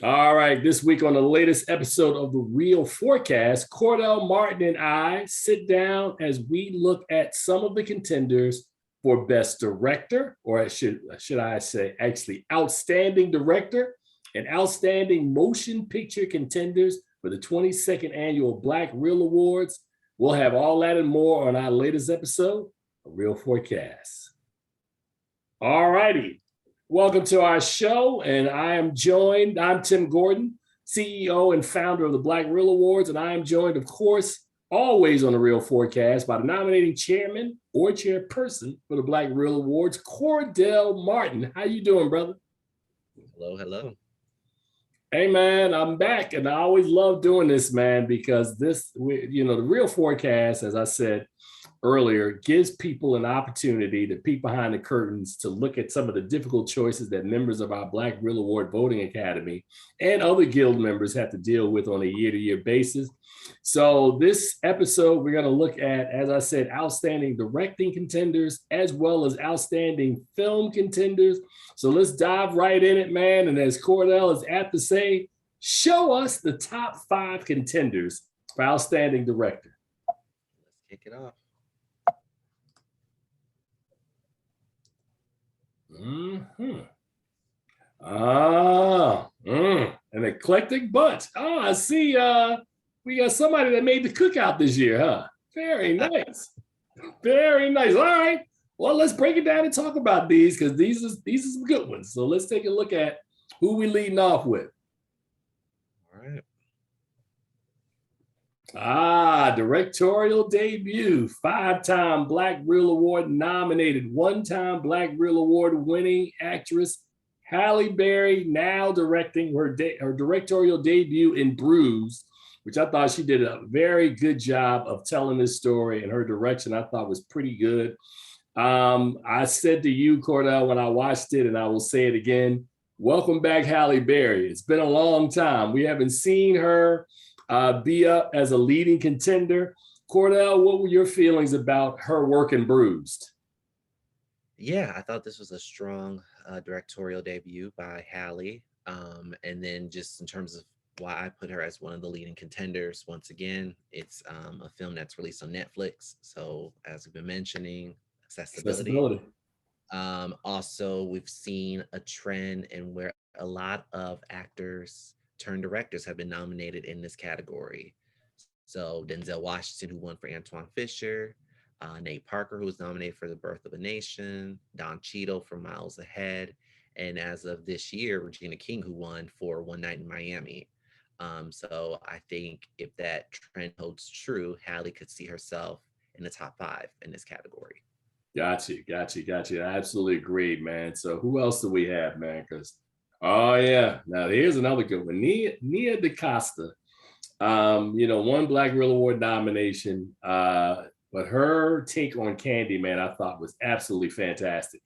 All right, this week on the latest episode of The Real Forecast, Cordell Martin and I sit down as we look at some of the contenders for Best Director, or should I say, actually, Outstanding Director and Outstanding Motion Picture contenders for the 22nd Annual Black Reel Awards. We'll have all that and more on our latest episode of Real Forecast. All righty. Welcome to our show, and I'm Tim Gordon, CEO and founder of the Black Reel Awards, and I am joined, of course, always on the Real Forecast by the nominating chairman or chairperson for the Black Reel Awards, Cordell Martin. How you doing, brother? Hello. Hey, man, I'm back, and I always love doing this, man, because the Real Forecast, as I said earlier, gives people an opportunity to peek behind the curtains to look at some of the difficult choices that members of our Black Reel Award Voting Academy and other guild members have to deal with on a year-to-year basis. So this episode, we're going to look at, as I said, outstanding directing contenders as well as outstanding film contenders. So let's dive right in it, man. And as Cordell is apt to say, show us the top 5 contenders for outstanding director. Let's kick it off. An eclectic bunch. I see. We got somebody that made the cookout this year, huh? Very nice. Very nice. All right. Well, let's break it down and talk about these because these are some good ones. So let's take a look at who we leading off with. All right. Directorial debut. 5-time Black Reel Award nominated, 1-time Black Reel Award winning actress Halle Berry, now directing her directorial debut in Bruised, which I thought she did a very good job of telling this story, and her direction I thought was pretty good. I said to you, Cordell, when I watched it, and I will say it again, welcome back, Halle Berry. It's been a long time. We haven't seen her be up as a leading contender. Cordell, what were your feelings about her work in Bruised? Yeah, I thought this was a strong directorial debut by Halle. And then just in terms of why I put her as one of the leading contenders, once again, it's a film that's released on Netflix. So as we've been mentioning, accessibility. Also, we've seen a trend in where a lot of actors turned directors have been nominated in this category. So Denzel Washington, who won for Antoine Fisher, Nate Parker, who was nominated for The Birth of a Nation, Don Cheadle for Miles Ahead, and as of this year, Regina King, who won for One Night in Miami. So I think if that trend holds true, Halle could see herself in the top 5 in this category. Got you. I absolutely agree, man. So who else do we have, man? Oh yeah, now here's another good one. Nia DaCosta, one Black Reel Award nomination, but her take on Candyman I thought was absolutely fantastic.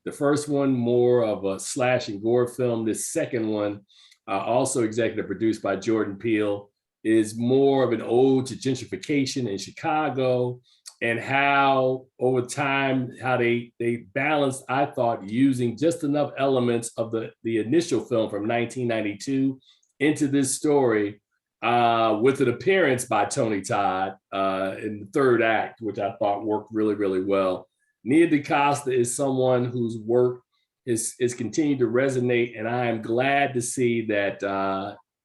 The first one, more of a slash and gore film. This second one, also executive produced by Jordan Peele, is more of an ode to gentrification in Chicago and how over time, how they balanced, I thought, using just enough elements of the initial film from 1992 into this story with an appearance by Tony Todd in the third act, which I thought worked really, really well. Nia DaCosta is someone whose work is continued to resonate, and I am glad to see that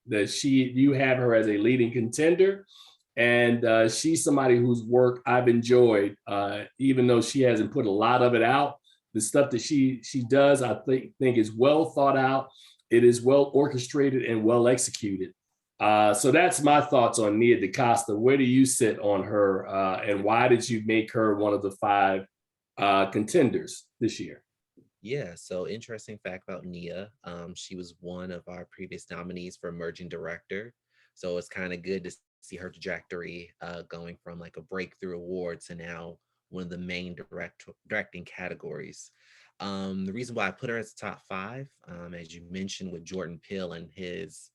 you have her as a leading contender. And she's somebody whose work I've enjoyed, even though she hasn't put a lot of it out. The stuff that she does, I think is well thought out. It is well orchestrated and well executed. So that's my thoughts on Nia DaCosta. Where do you sit on her, and why did you make her one of the 5 contenders this year? Yeah, so interesting fact about Nia. She was one of our previous nominees for Emerging Director. So it's kind of good to see her trajectory going from like a breakthrough award to now one of the main directing categories. The reason why I put her as top 5, as you mentioned, with Jordan Peele and his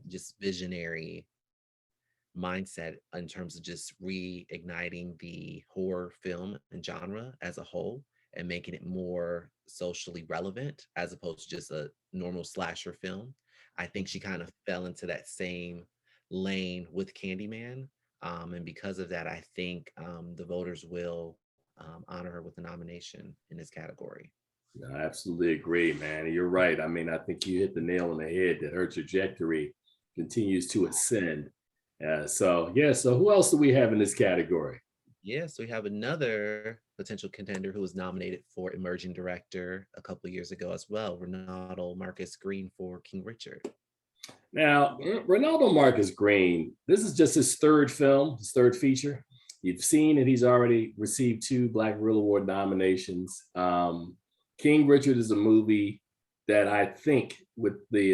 just visionary mindset in terms of just reigniting the horror film and genre as a whole and making it more socially relevant as opposed to just a normal slasher film. I think she kind of fell into that same lane with Candyman. And because of that, I think the voters will honor her with a nomination in this category. No, I absolutely agree, man. You're right. I mean, I think you hit the nail on the head that her trajectory continues to ascend. So who else do we have in this category? Yes, we have another potential contender who was nominated for Emerging Director a couple of years ago as well, Ronaldo Marcus Green for King Richard. Now, Ronaldo Marcus Green, this is just his third film, his third feature. You've seen that he's already received 2 Black Reel Award nominations. King Richard is a movie that I think with the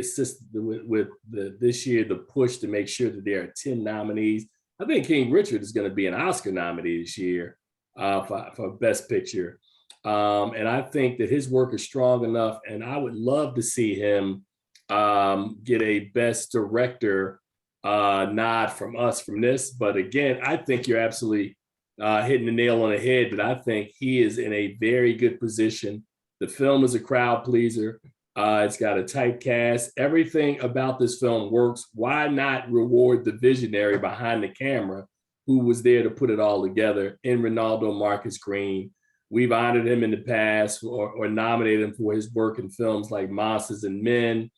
this year, the push to make sure that there are 10 nominees, I think King Richard is going to be an Oscar nominee this year for Best Picture. And I think that his work is strong enough, and I would love to see him get a Best Director nod from us from this. But again, I think you're absolutely hitting the nail on the head that I think he is in a very good position. The film is a crowd pleaser. It's got a tight cast. Everything about this film works. Why not reward the visionary behind the camera who was there to put it all together in Ronaldo Marcus Green? We've honored him in the past or nominated him for his work in films like Monsters and Men.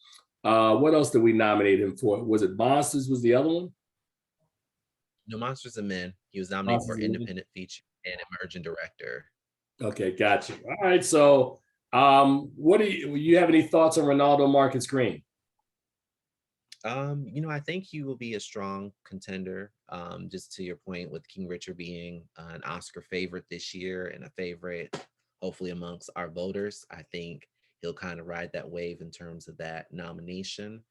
What else did we nominate him for? Was it Monsters was the other one? No, Monsters and Men. He was nominated for Independent Feature and Emerging Director. Okay, got you. All right, so what do you have any thoughts on Ronaldo Marcus Green? I think he will be a strong contender. Just to your point, with King Richard being an Oscar favorite this year and a favorite, hopefully amongst our voters, I think he'll kind of ride that wave in terms of that nomination.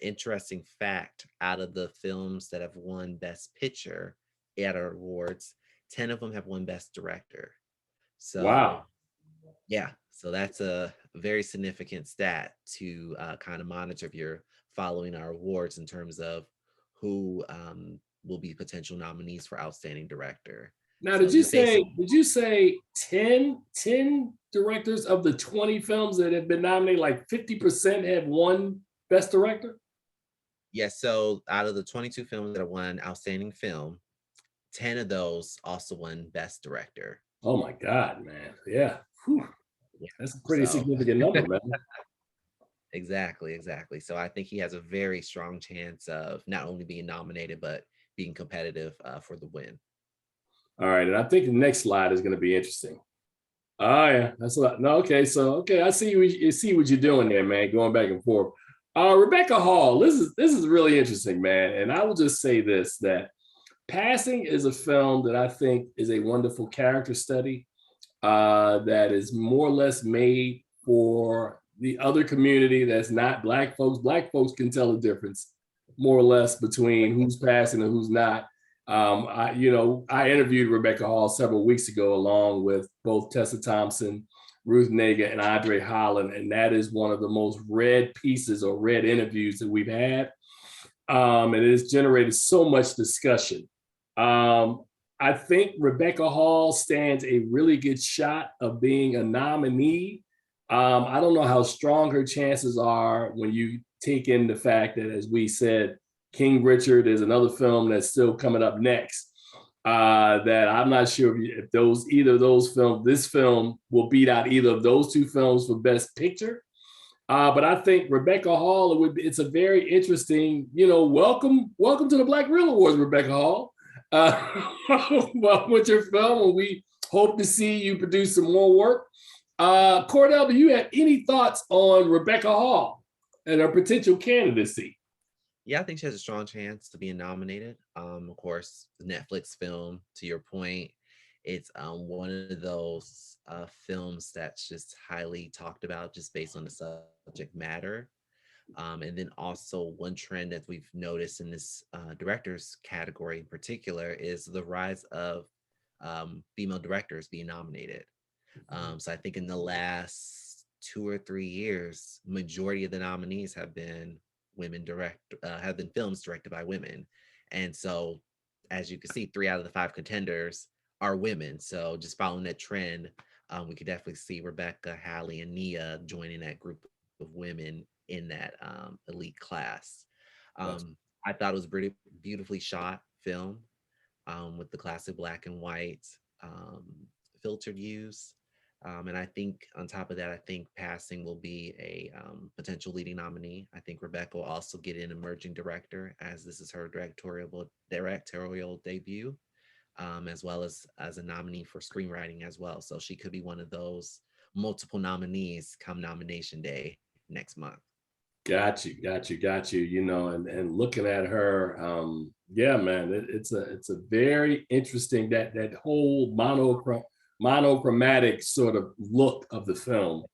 Interesting fact: out of the films that have won Best Picture at our awards, 10 of them have won Best Director. So, wow. Yeah, so that's a very significant stat to kind of monitor if you're following our awards in terms of who will be potential nominees for Outstanding Director. Now, So just did you say 10 directors of the 20 films that have been nominated, like 50% have won Best Director? yes, so out of the 22 films that have won Outstanding Film, 10 of those also won Best Director. Oh my God, man. Yeah. Whew. Yeah, That's a pretty so significant number, man. exactly. So I think he has a very strong chance of not only being nominated, but being competitive for the win. All right. And I think the next slide is going to be interesting. Oh yeah, that's a lot. No, okay. So okay, I see you see what you're doing there, man. Going back and forth. Rebecca Hall, this is really interesting, man. And I will just say this: that Passing is a film that I think is a wonderful character study that is more or less made for the other community that's not Black folks. Black folks can tell the difference more or less between who's passing and who's not. I interviewed Rebecca Hall several weeks ago, along with both Tessa Thompson, Ruth Negga, and Andre Holland, and that is one of the most read pieces or read interviews that we've had. And it has generated so much discussion. I think Rebecca Hall stands a really good shot of being a nominee. I don't know how strong her chances are when you take in the fact that, as we said, King Richard is another film that's still coming up next. That I'm not sure if either of those films, this film will beat out either of those 2 films for Best Picture. But I think Rebecca Hall, it's a very interesting, welcome to the Black Reel Awards, Rebecca Hall. Welcome with your film, and we hope to see you produce some more work. Cordell, do you have any thoughts on Rebecca Hall and her potential candidacy? Yeah, I think she has a strong chance to be nominated. Of course, the Netflix film, to your point, it's one of those films that's just highly talked about just based on the subject matter. And then also one trend that we've noticed in this directors category in particular is the rise of female directors being nominated. So I think in the last 2 or 3 years, majority of the nominees have been have been films directed by women. And so, as you can see, 3 out of the 5 contenders are women. So just following that trend, We could definitely see Rebecca, Halle, and Nia joining that group of women in that elite class. Gotcha. I thought it was pretty beautifully shot film with the classic black and white um, filtered use. And I think on top of that, I think passing will be a potential leading nominee. I think Rebecca will also get an emerging director, as this is her directorial debut, as well as a nominee for screenwriting as well. So she could be one of those multiple nominees come nomination day next month. Got you. You know, and looking at her, yeah, man, it's a very interesting that whole monochromatic sort of look of the film.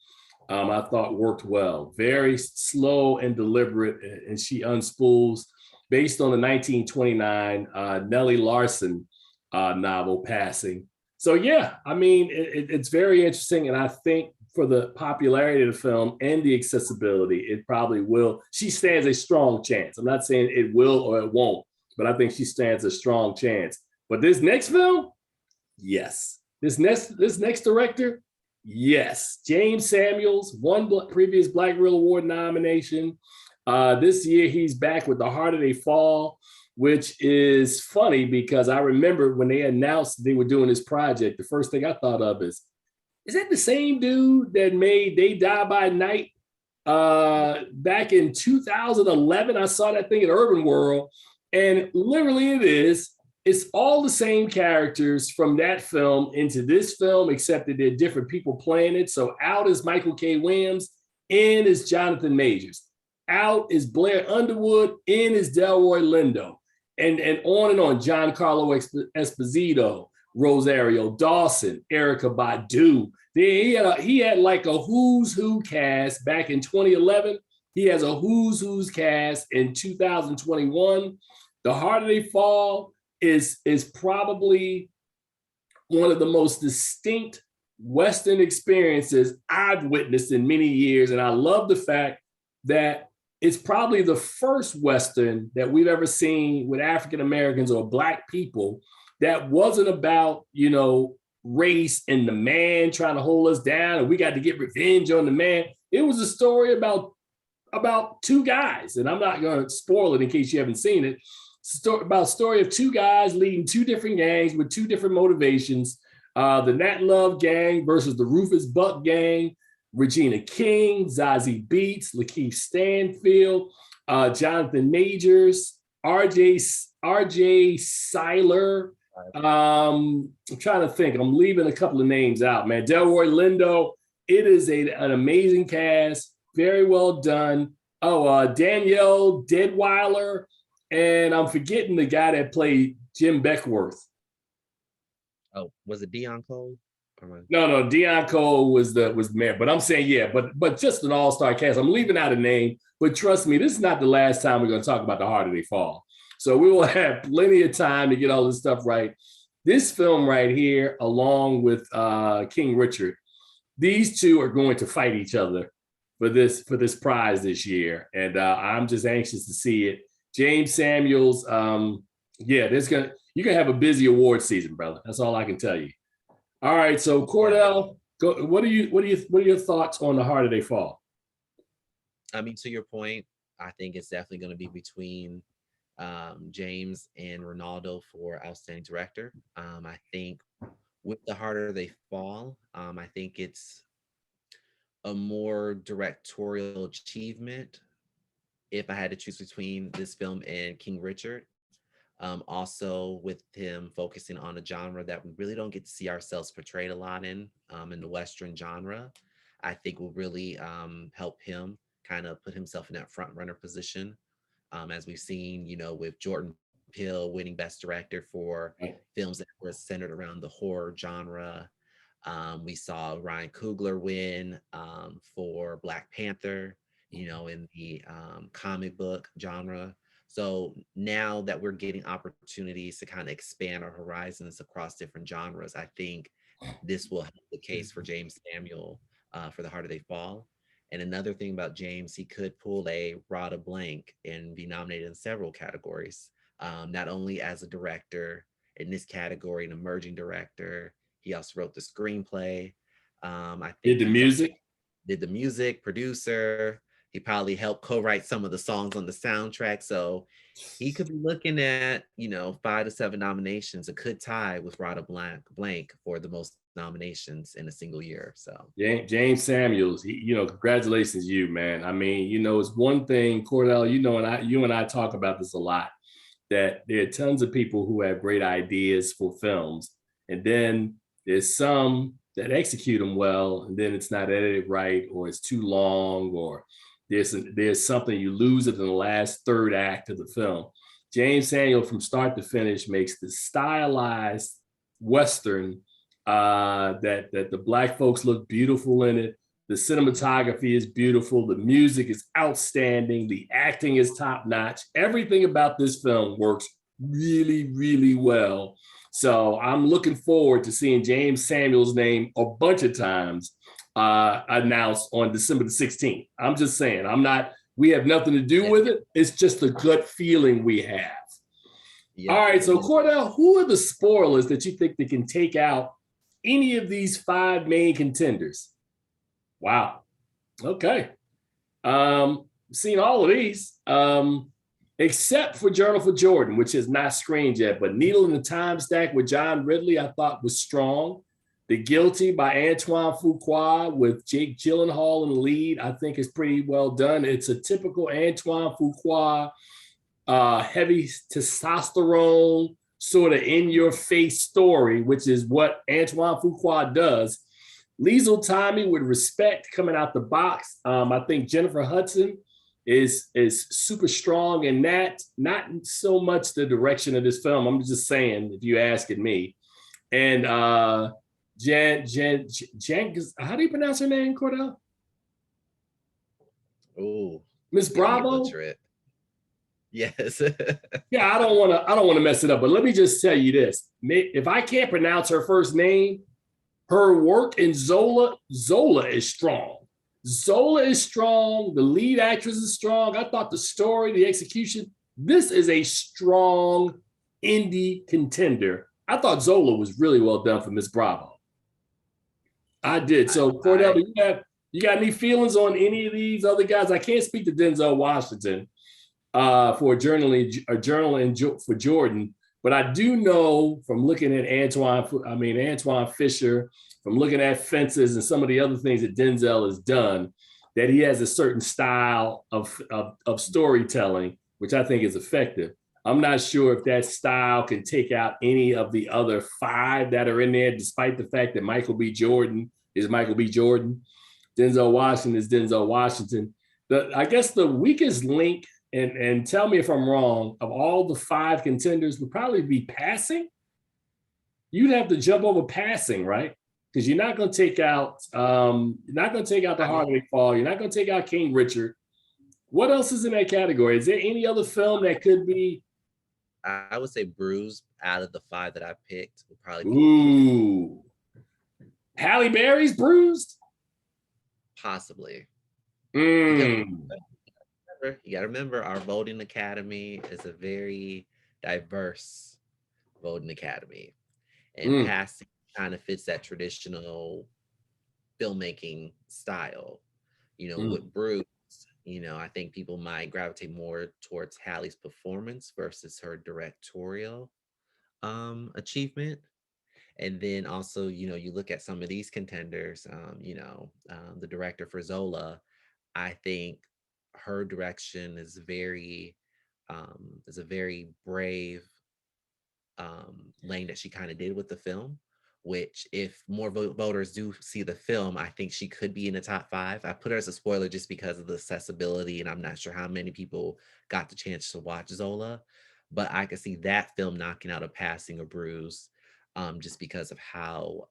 I thought worked well. Very slow and deliberate, and she unspools based on the 1929 Nellie Larson novel Passing. So yeah, I mean, it's very interesting, and I think for the popularity of the film and the accessibility, it probably will. She stands a strong chance. I'm not saying it will or it won't, but I think she stands a strong chance. But this next film, yes. This next director, yes. James Samuels, one previous Black Reel Award nomination. This year he's back with The Harder They Fall, which is funny because I remember when they announced they were doing this project, the first thing I thought of is that the same dude that made They Die by Night back in 2011? I saw that thing at Urban World, and literally it is. It's all the same characters from that film into this film, except that they're different people playing it. So out is Michael K. Williams, in is Jonathan Majors. Out is Blair Underwood, in is Delroy Lindo, and on and on. Giancarlo Esposito, Rosario Dawson, Erykah Badu. He had like a who's who cast back in 2011. He has a who's cast in 2021. The Harder They Fall is probably one of the most distinct Western experiences I've witnessed in many years. And I love the fact that it's probably the first Western that we've ever seen with African Americans or Black people that wasn't about, race and the man trying to hold us down and we got to get revenge on the man. It was a story about two guys, and I'm not going to spoil it in case you haven't seen it. About a story of two guys leading two different gangs with two different motivations. The Nat Love gang versus the Rufus Buck gang. Regina King, Zazie Beetz, Lakeith Stanfield, Jonathan Majors, RJ Seiler. I'm trying to think. I'm leaving a couple of names out, man. Delroy Lindo. It is an amazing cast. Very well done. Danielle Deadweiler. And I'm forgetting the guy that played Jim Beckworth. Oh, was it Dion Cole? No, Dion Cole was the man. But I'm saying, yeah, but just an all-star cast. I'm leaving out a name, but trust me, this is not the last time we're going to talk about The Harder They Fall. So we will have plenty of time to get all this stuff right. This film right here, along with King Richard, these two are going to fight each other for this prize this year, and I'm just anxious to see it. James Samuels, you're gonna have a busy award season, brother. That's all I can tell you. All right, so Cordell, what are your thoughts on The Harder They Fall? I mean, to your point, I think it's definitely going to be between James and Ronaldo for Outstanding Director. I think with The Harder They Fall, I think it's a more directorial achievement if I had to choose between this film and King Richard. Also with him focusing on a genre that we really don't get to see ourselves portrayed a lot in the Western genre, I think will really help him kind of put himself in that front runner position. As we've seen, with Jordan Peele winning Best Director for films that were centered around the horror genre. We saw Ryan Coogler win for Black Panther, in the comic book genre. So now that we're getting opportunities to kind of expand our horizons across different genres, I think this will help the case for James Samuel for The Harder They Fall. And another thing about James, he could pull a Rada blank and be nominated in several categories, not only as a director in this category, an emerging director. He also wrote the screenplay. I Did think the he's also music? did the music, producer. He probably helped co-write some of the songs on the soundtrack. So he could be looking at, 5 to 7 nominations. It could tie with Rada Blank for the most nominations in a single year. So James Samuels, congratulations, you man. I mean, it's one thing, Cordell. You and I talk about this a lot. That there are tons of people who have great ideas for films, and then there's some that execute them well, and then it's not edited right, or it's too long, or there's something you lose it in the last third act of the film. James Samuel, from start to finish, makes the stylized Western that the Black folks look beautiful in it. The cinematography is beautiful. The music is outstanding. The acting is top notch. Everything about this film works really, really well. So I'm looking forward to seeing James Samuel's name a bunch of times announced on December the 16th. I'm just saying, we have nothing to do with it. It's just a gut feeling we have. All right, so Cordell, who are the spoilers that you think that can take out any of these 5 main contenders? Wow. Okay. Seen all of these, except for Journal for Jordan, which is not screened yet, but Needle in the Time Stack with John Ridley, I thought was strong. The Guilty by Antoine Fuqua with Jake Gyllenhaal in the lead, I think is pretty well done. It's a typical Antoine Fuqua, heavy testosterone, sort of in-your-face story, which is what Antoine Fuqua does. Liesl Tommy with Respect coming out the box. I think Jennifer Hudson is super strong in that. Not so much the direction of this film. I'm just saying, if you asking me. And Jan, how do you pronounce her name, Cordell? Oh, Miss Bravo. Yes. Yeah, I don't want to mess it up, but let me just tell you this: if I can't pronounce her first name, her work in Zola is strong. Zola is strong. The lead actress is strong. I thought the story, the execution, this is a strong indie contender. I thought Zola was really well done for Miss Bravo. I did. So, Cordell, you got any feelings on any of these other guys? I can't speak to Denzel Washington for a journal for Jordan, but I do know from looking at Antoine Fisher, from looking at Fences and some of the other things that Denzel has done, that he has a certain style of storytelling, which I think is effective. I'm not sure if that style can take out any of the other 5 that are in there, despite the fact that Michael B. Jordan is Michael B. Jordan. Denzel Washington is Denzel Washington. I guess the weakest link, and tell me if I'm wrong, of all the 5 contenders would probably be Passing. You'd have to jump over Passing, right? Because you're not going to take out The Harder They Fall. You're not going to take out King Richard. What else is in that category? Is there any other film that could be? I would say Bruised out of the 5 that I picked would probably be. Ooh. Halle Berry's Bruised? Possibly. You got to remember, our voting academy is a very diverse voting academy. And Passing kind of fits that traditional filmmaking style. With Bruce, I think people might gravitate more towards Halle's performance versus her directorial achievement. And then also, you look at some of these contenders, the director for Zola, I think her direction is a very brave lane that she kind of did with the film, which if more voters do see the film, I think she could be in the top 5. I put her as a spoiler just because of the accessibility, and I'm not sure how many people got the chance to watch Zola, but I could see that film knocking out a Passing or Bruise, just because of how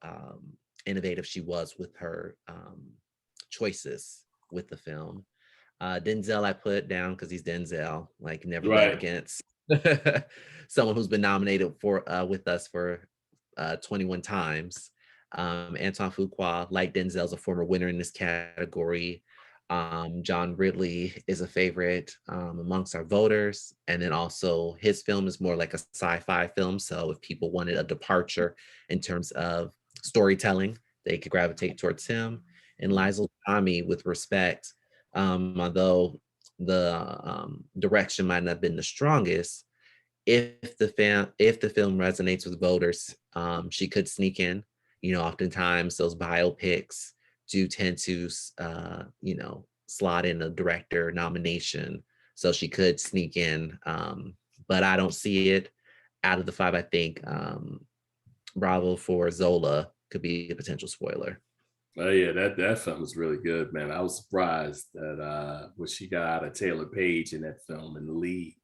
innovative she was with her choices with the film. Denzel, I put down because he's Denzel, like never bet against someone who's been nominated for with us for 21 times. Antoine Fuqua, like Denzel's a former winner in this category. John Ridley is a favorite amongst our voters. And then also his film is more like a sci-fi film. So if people wanted a departure in terms of storytelling, they could gravitate towards him. And Lizel Tommy, with respect, although the direction might not have been the strongest, if the film resonates with voters, she could sneak in. You know, oftentimes those biopics do tend to, slot in a director nomination, so she could sneak in. But I don't see it. Out of the five, I think Bravo for Zola could be a potential spoiler. Oh yeah, that film was really good, man. I was surprised that what she got out of Taylor Page in that film in the lead.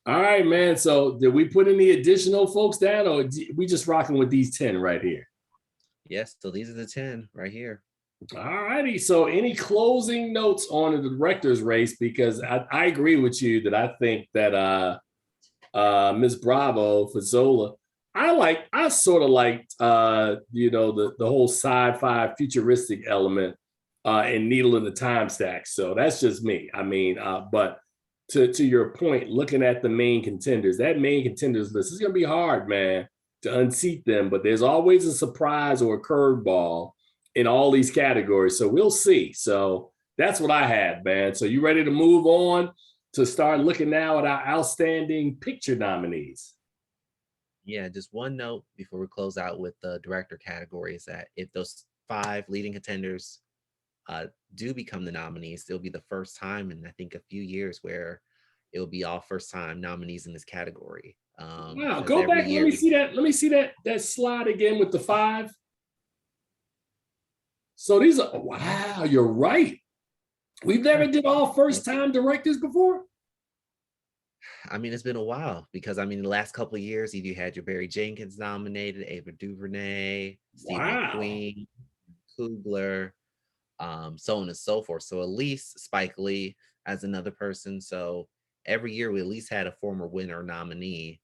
All right, man. So did we put any additional folks down, or we just rocking with these 10 right here? Yes, so these are the 10 right here. All righty. So any closing notes on the director's race? Because I agree with you that I think that Miss Bravo for Zola, I sort of liked the whole sci-fi futuristic element in Needle in the Time Stack. So that's just me. I mean, but to your point, looking at the main contenders, that main contenders list is gonna be hard, man, to unseat them, but there's always a surprise or a curveball in all these categories. So we'll see. So that's what I had, man. So you ready to move on to start looking now at our outstanding picture nominees? Yeah, just one note before we close out with the director category is that if those 5 leading contenders do become the nominees, it'll be the first time in I think a few years where it will be all first time nominees in this category. Wow, Because go every back. Let year me see that. Let me see that slide again with the 5. So these are, wow, you're right. We've never did all first time directors before. I mean, it's been a while because I mean, the last couple of years, you had your Barry Jenkins nominated, Ava DuVernay, Steve Wow. McQueen, Coogler, so on and so forth. So at least Spike Lee as another person. So every year we at least had a former winner nominee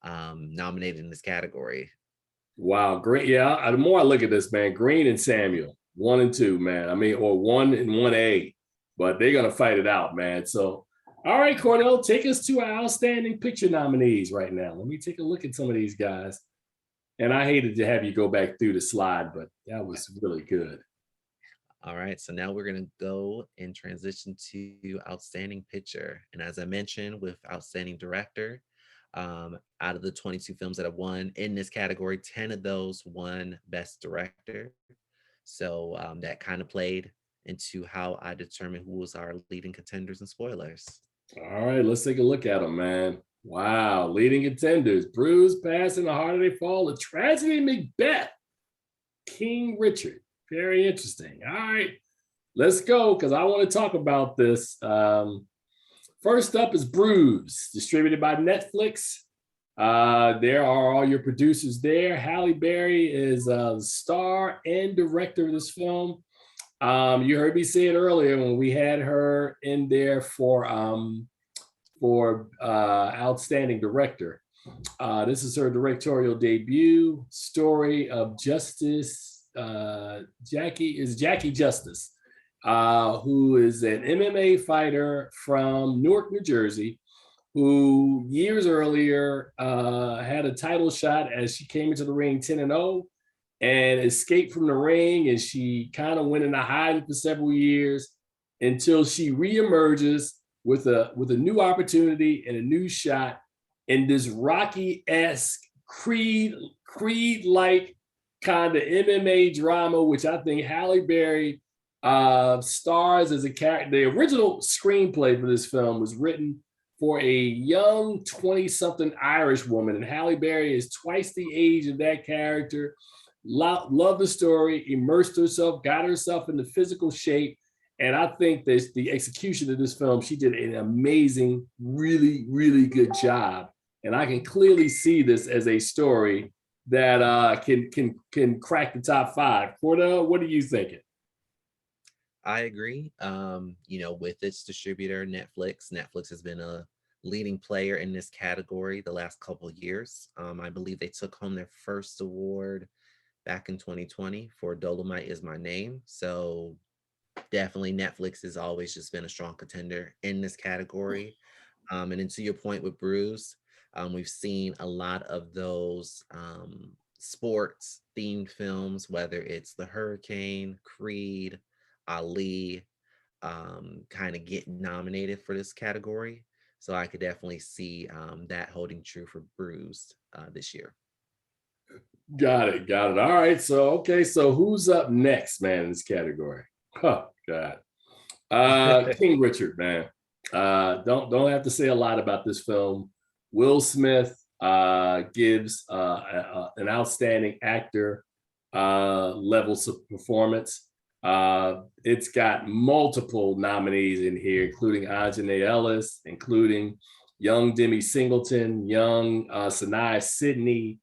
nominated in this category. Wow, great. Yeah, the more I look at this, man, Green and Samuel, 1 and 2, man. I mean, or 1 and 1A, but they're gonna fight it out, man. So, all right, Cordell, take us to our outstanding picture nominees right now. Let me take a look at some of these guys. And I hated to have you go back through the slide, but that was really good. All right, so now we're going to go and transition to outstanding picture. And as I mentioned, with outstanding director, out of the 22 films that have won in this category, 10 of those won Best Director. So that kind of played into how I determined who was our leading contenders and spoilers. All right, let's take a look at them, man. Wow, leading contenders: Bruise, Pass, and the Harder They Fall, A Tragedy, Macbeth, King Richard. Very interesting. All right, let's go because I want to talk about this. First up is Bruise, distributed by Netflix. There are all your producers there. Halle Berry is the star and director of this film. You heard me say it earlier when we had her in there for outstanding director. This is her directorial debut. Story of Justice. Jackie Justice, who is an MMA fighter from Newark, New Jersey, who years earlier had a title shot as she came into the ring 10-0 and escaped from the ring, and she kind of went into hiding for several years until she reemerges with a new opportunity and a new shot in this Rocky-esque Creed-like kind of MMA drama, which I think Halle Berry stars as a character. The original screenplay for this film was written for a young 20-something Irish woman, and Halle Berry is twice the age of that character. Loved the story, immersed herself, got herself into physical shape, and I think that the execution of this film, she did an amazing, really, really good job. And I can clearly see this as a story that can crack the top 5. Cordell, what are you thinking? I agree. With its distributor, Netflix. Netflix has been a leading player in this category the last couple of years. I believe they took home their first award back in 2020 for Dolomite Is My Name. So definitely Netflix has always just been a strong contender in this category. And then to your point with Bruce, we've seen a lot of those sports themed films, whether it's The Hurricane, Creed, Ali, kind of get nominated for this category. So I could definitely see that holding true for Bruised this year. Got it. All right. So okay. So who's up next, man, in this category? Oh God. King Richard, man. Don't have to say a lot about this film. Will Smith gives an outstanding actor levels of performance. It's got multiple nominees in here, including Aunjanue Ellis, including young Demi Singleton, young Sanaa Sidney,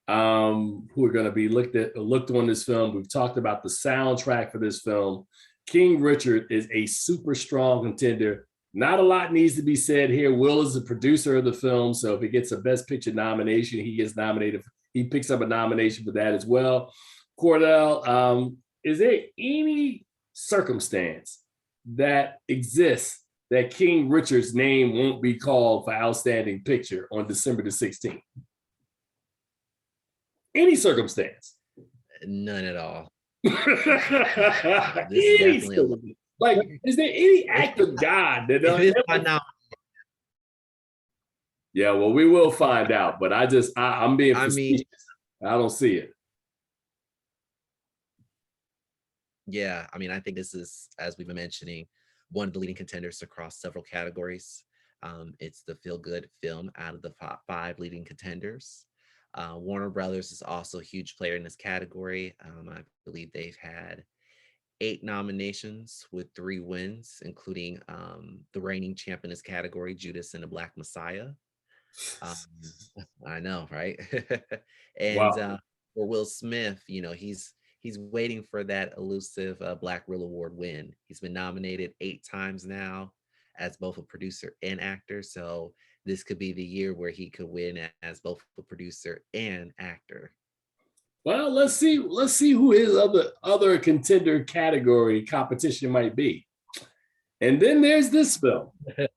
who are going to be looked on this film. We've talked about the soundtrack for this film. King Richard is a super strong contender. Not a lot needs to be said here. Will is the producer of the film, so if he gets a Best Picture nomination, he gets nominated. He picks up a nomination for that as well. Cordell, is there any circumstance that exists that King Richard's name won't be called for Outstanding Picture on December the 16th? Any circumstance? None at all. This is definitely like, is there any act of God that Yeah, well, we will find out, but I'm being facetious. I don't see it. Yeah, I mean, I think this is, as we've been mentioning, one of the leading contenders across several categories. It's the feel-good film out of the five leading contenders. Warner Brothers is also a huge player in this category. I believe they've had 8 nominations with 3 wins, including the reigning champ in this category, Judas and the Black Messiah. I know, right? And wow. For Will Smith, you know, he's waiting for that elusive Black Reel Award win. He's been nominated 8 times now as both a producer and actor. So this could be the year where he could win as both a producer and actor. Well, let's see who his other contender category competition might be. And then there's this film,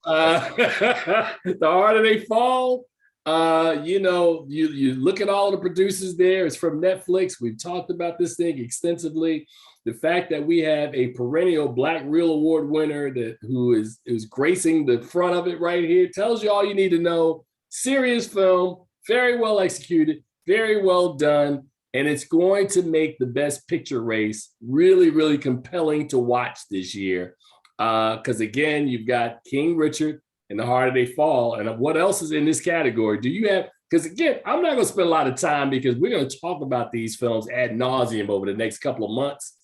The Harder They Fall. You know, you look at all the producers there. It's from Netflix. We've talked about this thing extensively. The fact that we have a perennial Black Reel Award winner who is gracing the front of it right here tells you all you need to know. Serious film, very well executed, very well done. And it's going to make the Best Picture race really, really compelling to watch this year. Because again, you've got King Richard and The Harder They Fall. And what else is in this category? Do you have, because again, I'm not going to spend a lot of time because we're going to talk about these films ad nauseum over the next couple of months.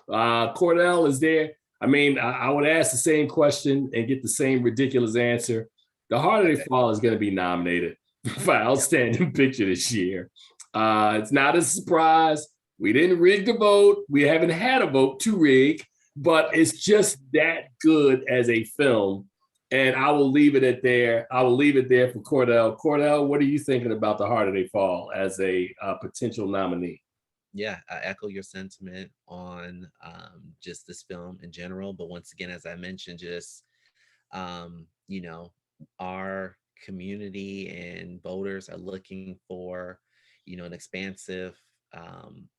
Cordell is there. I mean, I would ask the same question and get the same ridiculous answer. The Harder They Fall is going to be nominated for Outstanding Picture this year. It's not a surprise. We didn't rig the vote. We haven't had a vote to rig, but it's just that good as a film. And I will leave it at there. I will leave it there for Cordell. Cordell, what are you thinking about The Harder They Fall as a potential nominee? Yeah, I echo your sentiment on just this film in general. But once again, as I mentioned, just, you know, our community and voters are looking for, you know, an expansive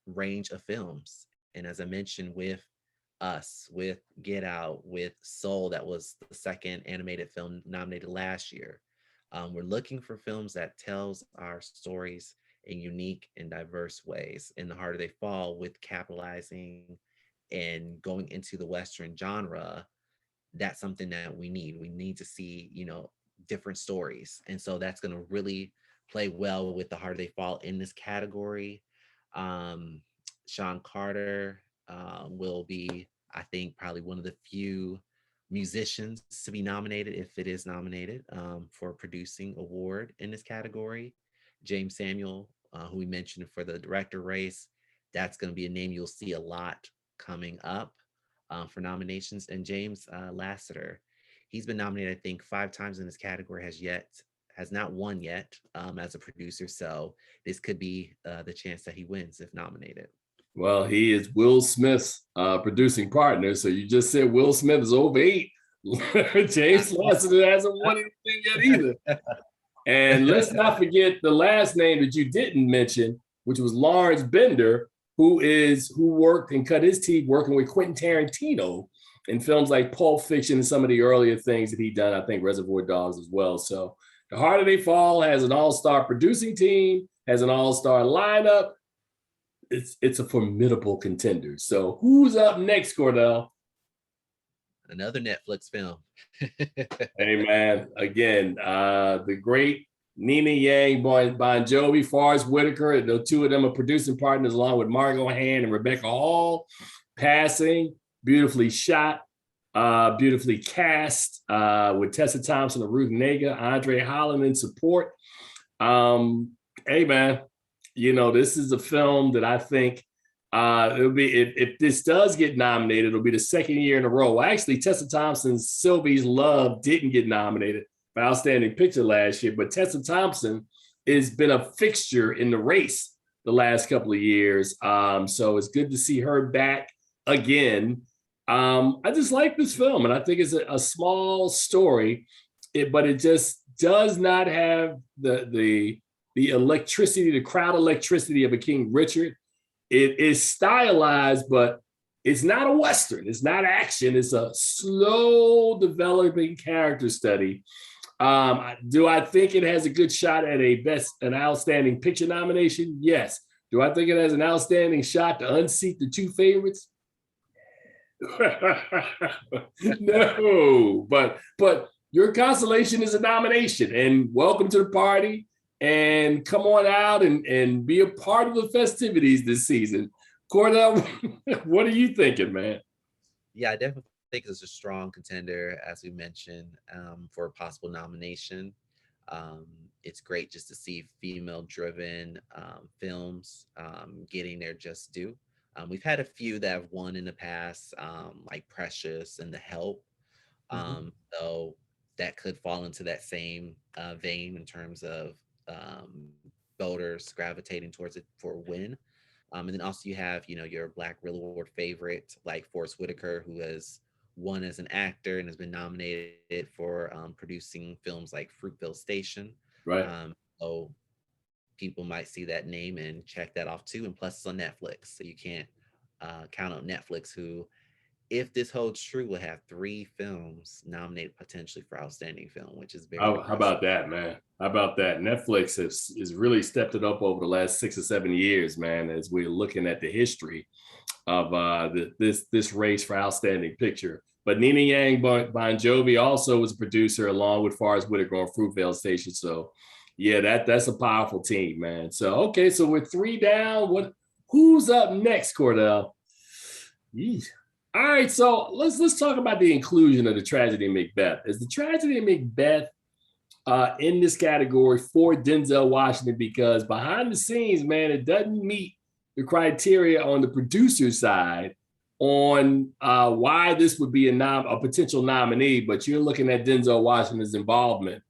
range of films. And as I mentioned, with Us, with Get Out, with Soul, that was the second animated film nominated last year. We're looking for films that tells our stories in unique and diverse ways. In The Harder They Fall, with capitalizing and going into the Western genre, that's something that we need. We need to see, you know, different stories. And so that's going to really play well with The Harder They Fall in this category. Sean Carter will be, I think, probably one of the few musicians to be nominated, if it is nominated, for a producing award in this category. James Samuel, who we mentioned for the director race, that's going to be a name you'll see a lot coming up for nominations. And James Lasseter, he's been nominated, I think, 5 times in this category, has not won yet as a producer. So this could be the chance that he wins if nominated. Well, he is Will Smith's producing partner. So you just said Will Smith is over 8. James Lasseter hasn't won anything yet either. And let's not forget the last name that you didn't mention, which was Lawrence Bender, who worked and cut his teeth working with Quentin Tarantino in films like Pulp Fiction and some of the earlier things that he done, I think Reservoir Dogs as well. So The Harder They Fall has an all-star producing team, has an all-star lineup. It's a formidable contender. So who's up next, Cordell? Another Netflix film. Hey, man, again, the great Nina Yang, Bon Jovi, Forrest Whitaker, the two of them are producing partners along with Margot Hand and Rebecca Hall. Passing, beautifully shot, beautifully cast, with Tessa Thompson and Ruth Negga, Andre Holland in support. Hey, man, this is a film that I think it'll be, if this does get nominated, it'll be the second year in a row. Well, actually, Tessa Thompson's Sylvie's Love didn't get nominated for Outstanding Picture last year, but Tessa Thompson has been a fixture in the race the last couple of years. So it's good to see her back again. I just like this film, and I think it's a small story, but it just does not have the electricity, the crowd electricity of a King Richard. It is stylized, but it's not a Western. It's not action. It's a slow developing character study. Do I think it has a good shot at an Outstanding Picture nomination? Yes. Do I think it has an outstanding shot to unseat the two favorites? No, but your consolation is a nomination, and welcome to the party. And come on out and be a part of the festivities this season. Cordell, what are you thinking, man? Yeah, I definitely think it's a strong contender, as we mentioned, for a possible nomination. It's great just to see female-driven films getting their just due. We've had a few that have won in the past, like Precious and The Help. So that could fall into that same vein in terms of voters gravitating towards it for a win. And then also you have, your Black Real Award favorite, like Forrest Whitaker, who has won as an actor and has been nominated for producing films like Fruitvale Station. Right. So people might see that name and check that off too. And plus it's on Netflix. So you can't count on Netflix, who, if this holds true, will have 3 films nominated potentially for Outstanding Film, which is very how about that, man? How about that? Netflix has really stepped it up over the last 6 or 7 years, man, as we're looking at the history of this race for Outstanding Picture. But Nina Yang, Bon Jovi also was a producer along with Forrest Whitaker on Fruitvale Station. So yeah, that's a powerful team, man. So okay, so we're 3 down. Who's up next, Cordell? Yeesh. All right, so let's talk about the inclusion of The Tragedy of Macbeth. Is The Tragedy of Macbeth in this category for Denzel Washington? Because behind the scenes, man, it doesn't meet the criteria on the producer side on why this would be a potential nominee, but you're looking at Denzel Washington's involvement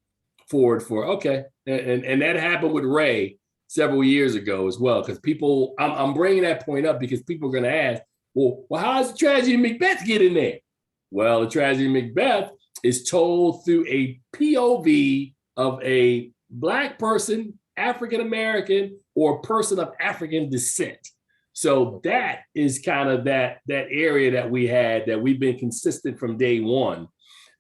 for okay. And that happened with Ray several years ago as well, because people, I'm bringing that point up because people are going to ask, well, how does The Tragedy of Macbeth get in there? Well, The Tragedy of Macbeth is told through a POV of a Black person, African-American, or person of African descent. So that is kind of that area that we've been consistent from day one.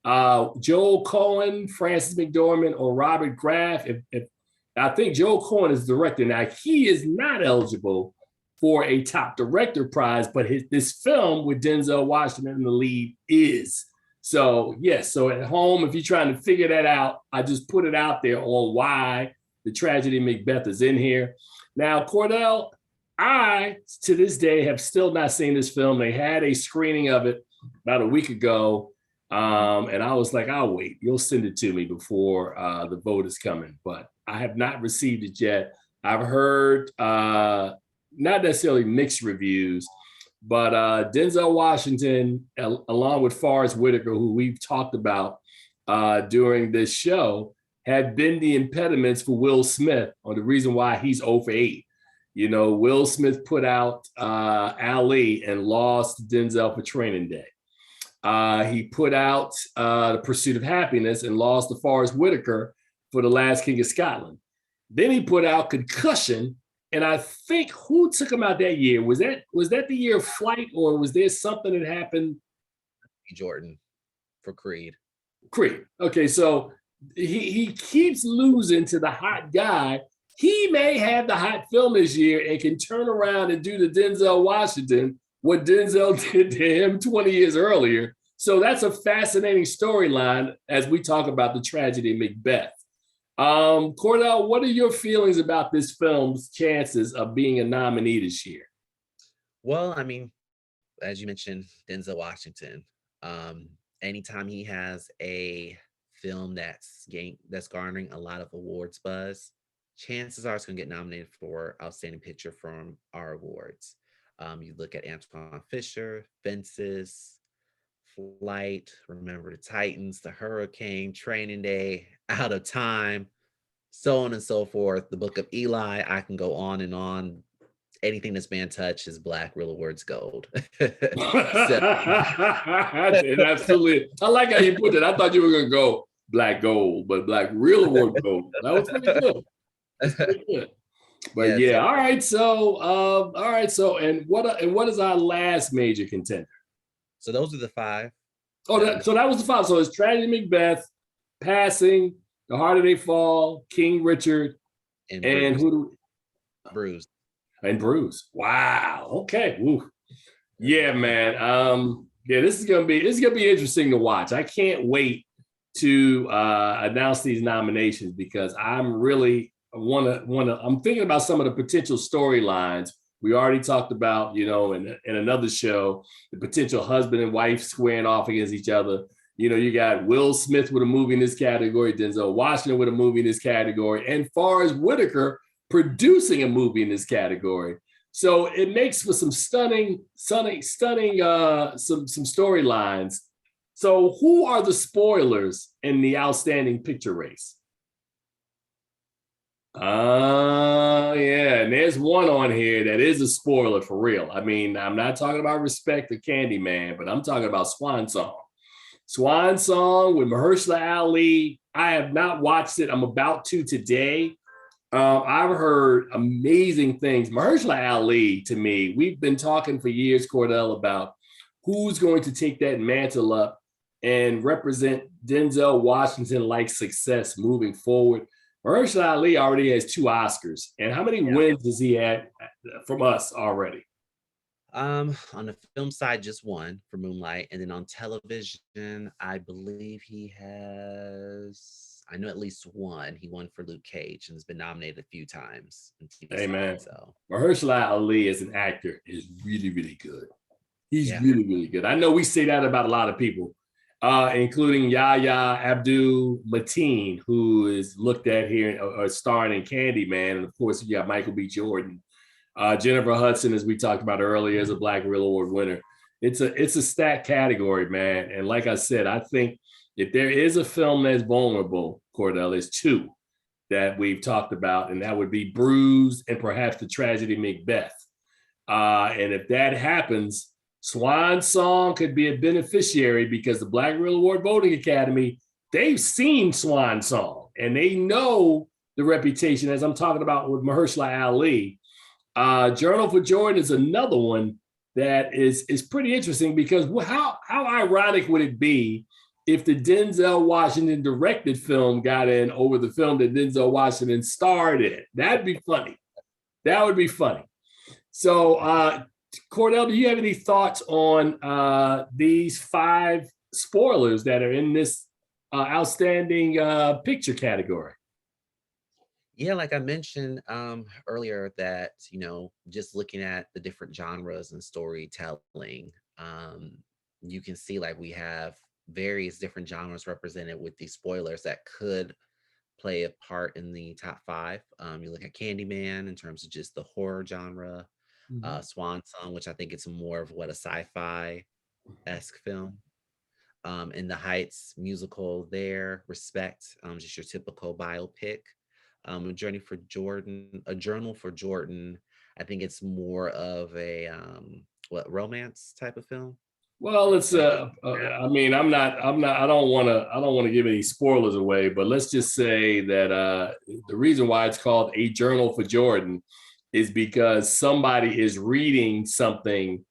Joel Cohen, Frances McDormand, or Robert Kraft. If I think Joel Cohen is director now, he is not eligible for a top director prize, but this film with Denzel Washington in the lead is. So yes, so at home, if you're trying to figure that out, I just put it out there on why The Tragedy of Macbeth is in here. Now, Cordell, I, to this day, have still not seen this film. They had a screening of it about a week ago, and I was like, I'll wait. You'll send it to me before the vote is coming, but I have not received it yet. I've heard not necessarily mixed reviews, but Denzel Washington, along with Forrest Whitaker, who we've talked about during this show, had been the impediments for Will Smith on the reason why he's 0 for 8. Will Smith put out Ali and lost Denzel for Training Day. He put out The Pursuit of Happiness and lost to Forrest Whitaker for The Last King of Scotland. Then he put out Concussion And I think who took him out that year? Was that the year of Flight, or was there something that happened? Jordan for Creed. Creed. Okay, so he keeps losing to the hot guy. He may have the hot film this year and can turn around and do the Denzel Washington, what Denzel did to him 20 years earlier. So that's a fascinating storyline as we talk about the tragedy of Macbeth. Cordell, what are your feelings about this film's chances of being a nominee this year? Well, I mean, as you mentioned, Denzel Washington. Anytime he has a film that's garnering a lot of awards buzz, chances are it's going to get nominated for Outstanding Picture from our awards. You look at Antoine Fisher, Fences, Flight, Remember the Titans, The Hurricane, Training Day, Out of Time, so on and so forth. The Book of Eli. I can go on and on. Anything this man touched is black, real awards gold. Absolutely. I like how you put it. I thought you were going to go black gold, but black real award gold. That was pretty good. That's pretty good. But yeah, all right. So, and what is our last major contender? So those are the five. So that was the five. So it's Tragedy Macbeth, Passing, The Harder They Fall, King Richard, and who do we? Bruised. And Bruce. Wow. Okay. Woo. Yeah, man. Yeah, this is gonna be interesting to watch. I can't wait to announce these nominations because I'm thinking about some of the potential storylines. We already talked about, in another show, the potential husband and wife squaring off against each other. You got Will Smith with a movie in this category, Denzel Washington with a movie in this category, and Forrest Whitaker producing a movie in this category. So it makes for some stunning some storylines. So who are the spoilers in the Outstanding Picture race? Yeah, and there's one on here that is a spoiler for real. I mean, I'm not talking about Respect or Candyman, but I'm talking about Swan Song. Swan Song with Mahershala Ali. I have not watched it. I'm about to today. I've heard amazing things. Mahershala Ali, to me, we've been talking for years, Cordell, about who's going to take that mantle up and represent Denzel Washington-like success moving forward. Mahershala Ali already has 2 Oscars. And how many wins does he have from us already? On the film side, just 1 for Moonlight. And then on television, I believe he has, I know at least 1. He won for Luke Cage and has been nominated a few times. Hey, man. So Mahershala Ali as an actor is really, really good. He's really, really good. I know we say that about a lot of people, including Yahya Abdul-Mateen, who is looked at here or starring in Candyman. And of course, you got Michael B. Jordan. Jennifer Hudson, as we talked about earlier, is a Black Reel Award winner. It's a stacked category, man. And like I said, I think if there is a film that's vulnerable, Cordell, there's 2 that we've talked about, and that would be Bruised and perhaps The Tragedy of Macbeth. And if that happens, Swan Song could be a beneficiary because the Black Reel Award Voting Academy, they've seen Swan Song and they know the reputation, as I'm talking about with Mahershala Ali. Journal for Jordan is another one that is pretty interesting because how ironic would it be if the Denzel Washington directed film got in over the film that Denzel Washington starred in? That'd be funny. That would be funny. So, Cordell, do you have any thoughts on these 5 spoilers that are in this outstanding picture category? Yeah, like I mentioned earlier that, just looking at the different genres and storytelling, you can see like we have various different genres represented with these spoilers that could play a part in the top 5. You look at Candyman in terms of just the horror genre, Swan Song, which I think it's more of a sci-fi-esque film. In the Heights musical there, Respect, just your typical biopic. A Journal for Jordan. I think it's more of a romance type of film. Well, it's I don't want to give any spoilers away, but let's just say that the reason why it's called A Journal for Jordan is because somebody is reading something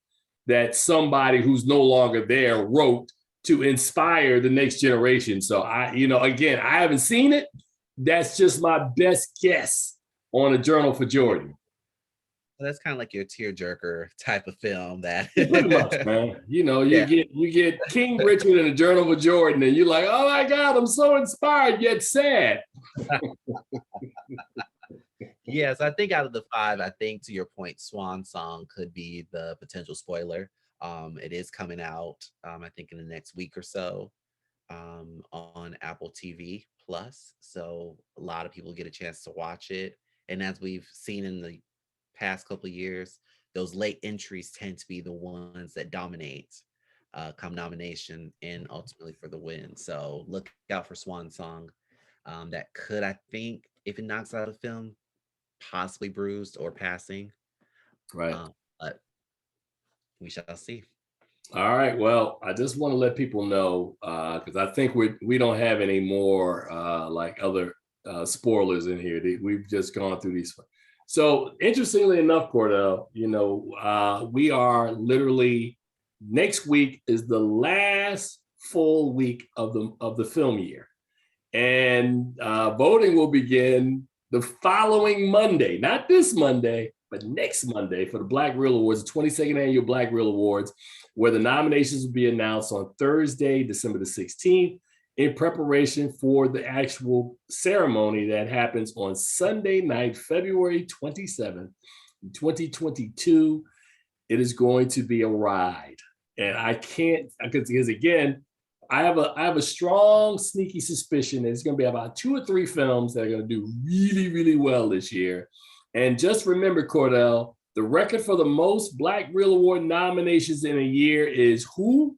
that somebody who's no longer there wrote to inspire the next generation. So again, I haven't seen it. That's just my best guess on A Journal for Jordan. That's kind of like your tearjerker type of film that Pretty much, man. You yeah. get King Richard and A Journal for Jordan, and you're like, oh my God, I'm so inspired yet sad. Yeah, so I think out of the 5, I think to your point, Swan Song could be the potential spoiler. It is coming out, I think in the next week or so, on Apple TV Plus. So a lot of people get a chance to watch it. And as we've seen in the past couple of years, those late entries tend to be the ones that dominate come nomination and ultimately for the win. So look out for Swan Song. That could, I think, if it knocks out a film, possibly bruised or passing. Right. But we shall see. All right. Well, I just want to let people know because I think we don't have any more like other spoilers in here. We've just gone through these. So interestingly enough, Cordell, we are literally next week is the last full week of the film year, and voting will begin the following Monday, not this Monday, but next Monday for the Black Reel Awards, the 22nd Annual Black Reel Awards, where the nominations will be announced on Thursday, December the 16th, in preparation for the actual ceremony that happens on Sunday night, February 27th, 2022. It is going to be a ride. And I can't, because again, I have a strong, sneaky suspicion that it's going to be about 2 or 3 films that are going to do really, really well this year. And just remember, Cordell, the record for the most Black Reel Award nominations in a year is who?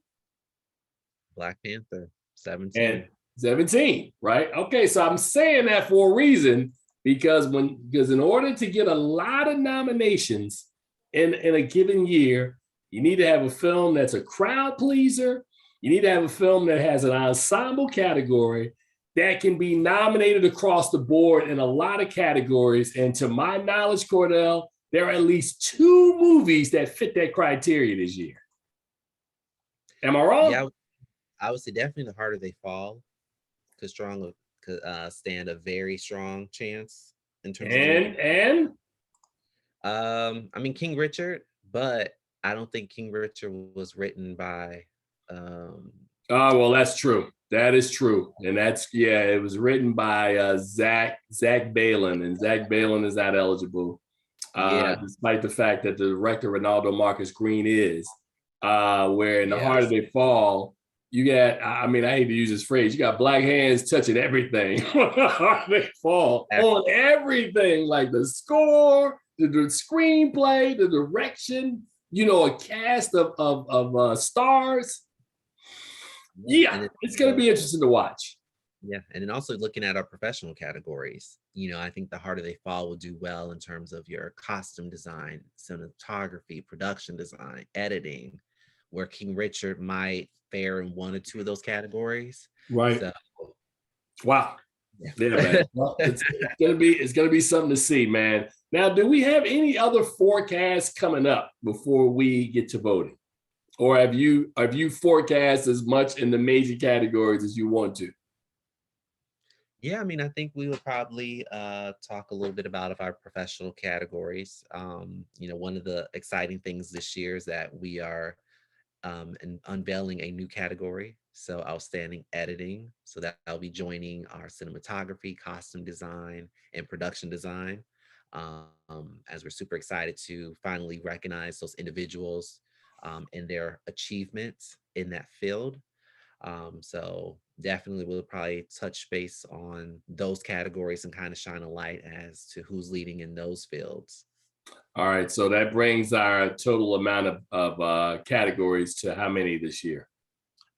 Black Panther, 17. And 17, right? Okay, so I'm saying that for a reason because in order to get a lot of nominations in a given year, you need to have a film that's a crowd pleaser. You need to have a film that has an ensemble category that can be nominated across the board in a lot of categories. And to my knowledge, Cordell, there are at least 2 movies that fit that criteria this year. Am I wrong? Yeah, I would say definitely The Harder They Fall could stand a very strong chance in terms of I mean King Richard, but I don't think King Richard was written by well, that's true. That is true. And it was written by Zach Balin, and Zach Balin is not eligible. Despite the fact that the director Ronaldo Marcus Green is, where in The Harder They Fall, you got, I hate to use this phrase, you got black hands touching everything. They fall on everything, like the score, the screenplay, the direction, a cast of stars. Yeah, it's going to be interesting to watch. Yeah, and then also looking at our professional categories, I think The Harder They Fall will do well in terms of your costume design, cinematography, production design, editing, where King Richard might fare in 1 or 2 of those categories. Right. So, wow. Yeah, man. Well, it's gonna be something to see, man. Now, do we have any other forecasts coming up before we get to voting? Or have you forecast as much in the major categories as you want to? Yeah, I think we would probably talk a little bit about our professional categories. One of the exciting things this year is that we are unveiling a new category. So outstanding editing. So that'll be joining our cinematography, costume design, and production design. As we're super excited to finally recognize those individuals and their achievements in that field. So definitely we'll probably touch base on those categories and kind of shine a light as to who's leading in those fields. All right, so that brings our total amount of categories to how many this year?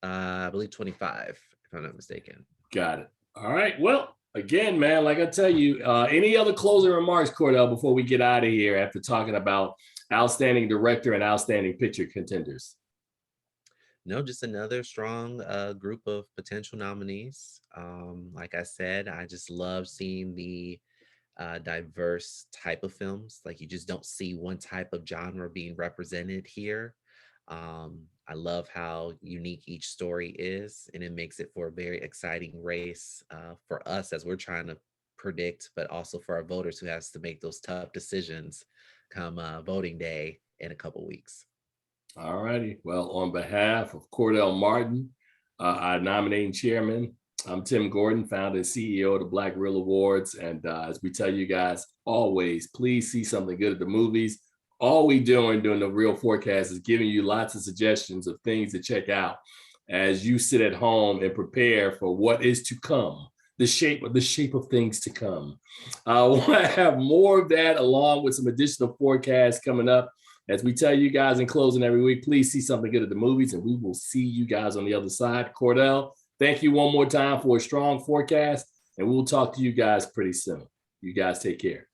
I believe 25, if I'm not mistaken. Got it. All right. Well, again, man, like I tell you, any other closing remarks, Cordell, before we get out of here after talking about outstanding director and outstanding picture contenders? No, just another strong group of potential nominees. Like I said, I just love seeing the diverse type of films. Like you just don't see one type of genre being represented here. I love how unique each story is, and it makes it for a very exciting race for us as we're trying to predict, but also for our voters who has to make those tough decisions come voting day in a couple weeks. All righty. Well, on behalf of Cordell Martin, our nominating chairman, I'm Tim Gordon, founder and CEO of the Black Reel Awards. And as we tell you guys always, please see something good at the movies. All we doing during the Real Forecast is giving you lots of suggestions of things to check out as you sit at home and prepare for what is to come, the shape of things to come. We'll have more of that along with some additional forecasts coming up. As we tell you guys in closing every week, please see something good at the movies, and we will see you guys on the other side. Cordell, thank you one more time for a strong forecast, and we'll talk to you guys pretty soon. You guys take care.